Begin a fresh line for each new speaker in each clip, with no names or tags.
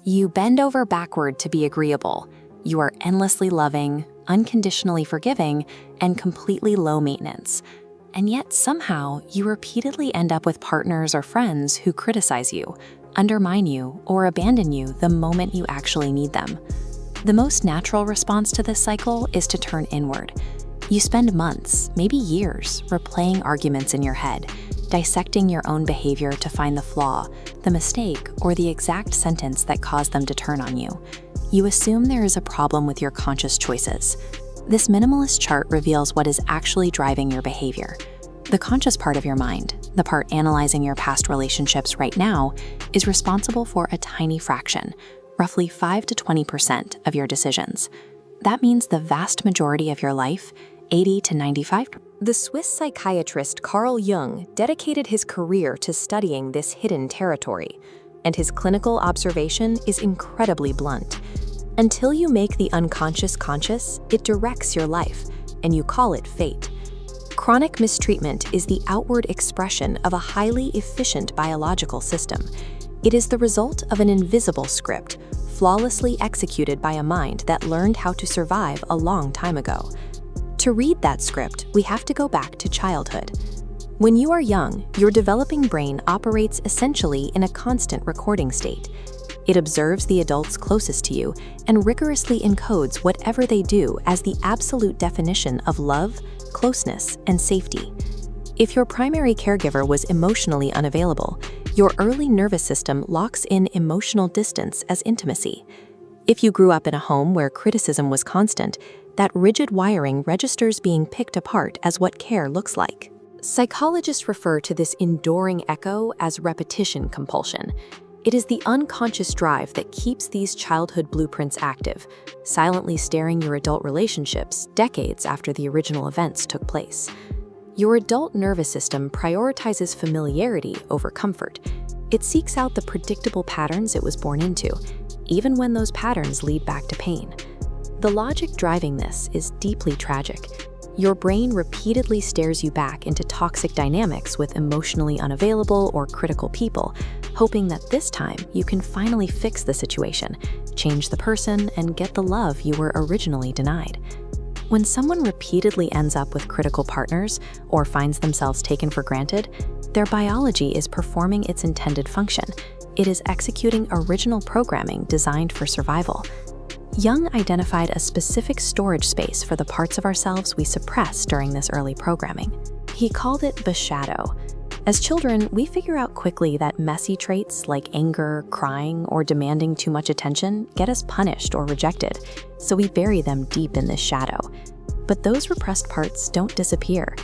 You bend over backward to be agreeable. You are endlessly loving, unconditionally forgiving, and completely low maintenance. And yet somehow you repeatedly end up with partners or friends who criticize you, undermine you, or abandon you the moment you actually need them. The most natural response to this cycle is to turn inward. You spend months, maybe years, replaying arguments in your head, dissecting your own behavior to find the flaw, the mistake, or the exact sentence that caused them to turn on you. You assume there is a problem with your conscious choices. This minimalist chart reveals what is actually driving your behavior. The conscious part of your mind, the part analyzing your past relationships right now, is responsible for a tiny fraction, roughly 5 to 20% of your decisions. That means the vast majority of your life, 80 to 95%.
The Swiss psychiatrist Carl Jung dedicated his career to studying this hidden territory, and his clinical observation is incredibly blunt. Until you make the unconscious conscious, it directs your life, and you call it fate. Chronic mistreatment is the outward expression of a highly efficient biological system. It is the result of an invisible script, flawlessly executed by a mind that learned how to survive a long time ago. To read that script, we have to go back to childhood. When you are young, your developing brain operates essentially in a constant recording state. It observes the adults closest to you and rigorously encodes whatever they do as the absolute definition of love, closeness, and safety. If your primary caregiver was emotionally unavailable, your early nervous system locks in emotional distance as intimacy. If you grew up in a home where criticism was constant, that rigid wiring registers being picked apart as what care looks like. Psychologists refer to this enduring echo as repetition compulsion. It is the unconscious drive that keeps these childhood blueprints active, silently steering your adult relationships decades after the original events took place. Your adult nervous system prioritizes familiarity over comfort. It seeks out the predictable patterns it was born into, even when those patterns lead back to pain. The logic driving this is deeply tragic. Your brain repeatedly stares you back into toxic dynamics with emotionally unavailable or critical people, hoping that this time you can finally fix the situation, change the person, and get the love you were originally denied. When someone repeatedly ends up with critical partners or finds themselves taken for granted, their biology is performing its intended function. It is executing original programming designed for survival. Jung identified a specific storage space for the parts of ourselves we suppress during this early programming. He called it the shadow. As children, we figure out quickly that messy traits like anger, crying, or demanding too much attention get us punished or rejected, so we bury them deep in this shadow. But those repressed parts don't disappear.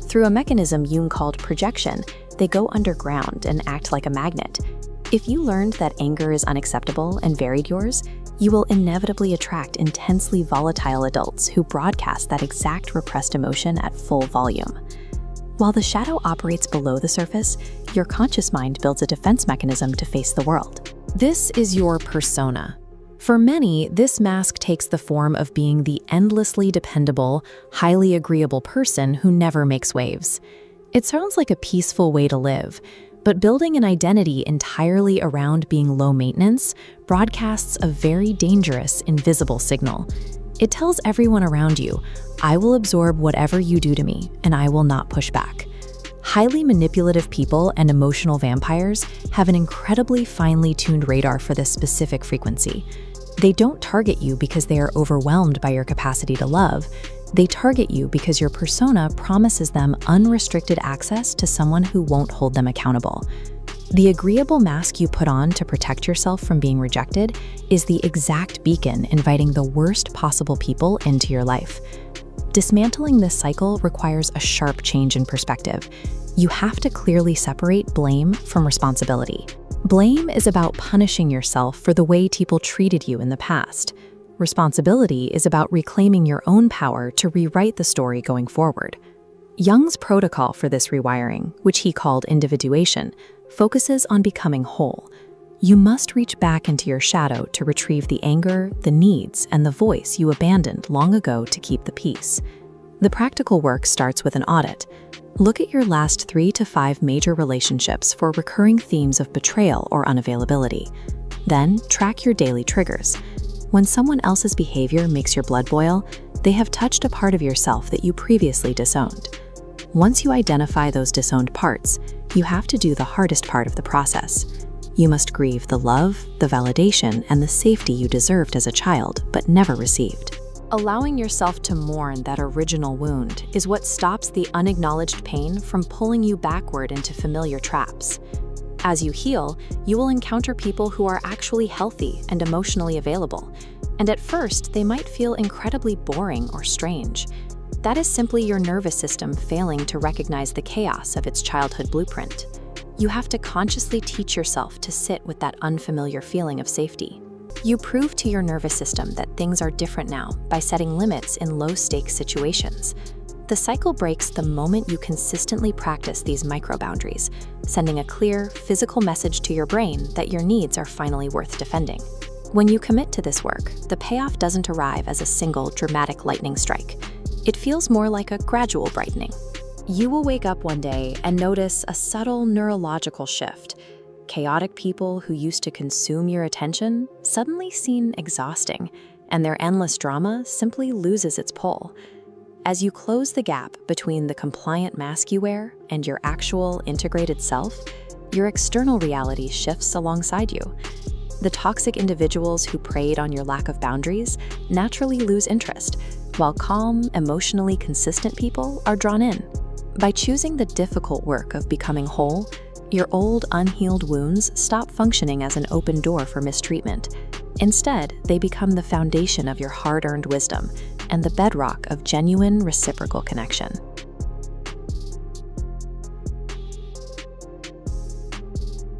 Through a mechanism Jung called projection, they go underground and act like a magnet. If you learned that anger is unacceptable and buried yours, you will inevitably attract intensely volatile adults who broadcast that exact repressed emotion at full volume. While the shadow operates below the surface, your conscious mind builds a defense mechanism to face the world. This is your persona. For many, this mask takes the form of being the endlessly dependable, highly agreeable person who never makes waves. It sounds like a peaceful way to live, but building an identity entirely around being low maintenance broadcasts a very dangerous, invisible signal. It tells everyone around you, I will absorb whatever you do to me, and I will not push back. Highly manipulative people and emotional vampires have an incredibly finely tuned radar for this specific frequency. They don't target you because they are overwhelmed by your capacity to love. They target you because your persona promises them unrestricted access to someone who won't hold them accountable. The agreeable mask you put on to protect yourself from being rejected is the exact beacon inviting the worst possible people into your life. Dismantling this cycle requires a sharp change in perspective. You have to clearly separate blame from responsibility. Blame is about punishing yourself for the way people treated you in the past. Responsibility is about reclaiming your own power to rewrite the story going forward. Jung's protocol for this rewiring, which he called individuation, focuses on becoming whole. You must reach back into your shadow to retrieve the anger, the needs, and the voice you abandoned long ago to keep the peace. The practical work starts with an audit. Look at your last 3 to 5 major relationships for recurring themes of betrayal or unavailability.
Then, track your daily triggers. When someone else's behavior makes your blood boil, they have touched a part of yourself that you previously disowned. Once you identify those disowned parts, you have to do the hardest part of the process. You must grieve the love, the validation, and the safety you deserved as a child but never received. Allowing yourself to mourn that original wound is what stops the unacknowledged pain from pulling you backward into familiar traps. As you heal, you will encounter people who are actually healthy and emotionally available, and at first they might feel incredibly boring or strange. That is simply your nervous system failing to recognize the chaos of its childhood blueprint. You have to consciously teach yourself to sit with that unfamiliar feeling of safety. You prove to your nervous system that things are different now by setting limits in low-stakes situations. The cycle breaks the moment you consistently practice these micro-boundaries, sending a clear, physical message to your brain that your needs are finally worth defending. When you commit to this work, the payoff doesn't arrive as a single, dramatic lightning strike. It feels more like a gradual brightening. You will wake up one day and notice a subtle neurological shift. Chaotic people who used to consume your attention suddenly seem exhausting, and their endless drama simply loses its pull. As you close the gap between the compliant mask you wear and your actual integrated self, your external reality shifts alongside you. The toxic individuals who preyed on your lack of boundaries naturally lose interest, while calm, emotionally consistent people are drawn in. By choosing the difficult work of becoming whole, your old, unhealed wounds stop functioning as an open door for mistreatment. Instead, they become the foundation of your hard-earned wisdom and the bedrock of genuine reciprocal connection.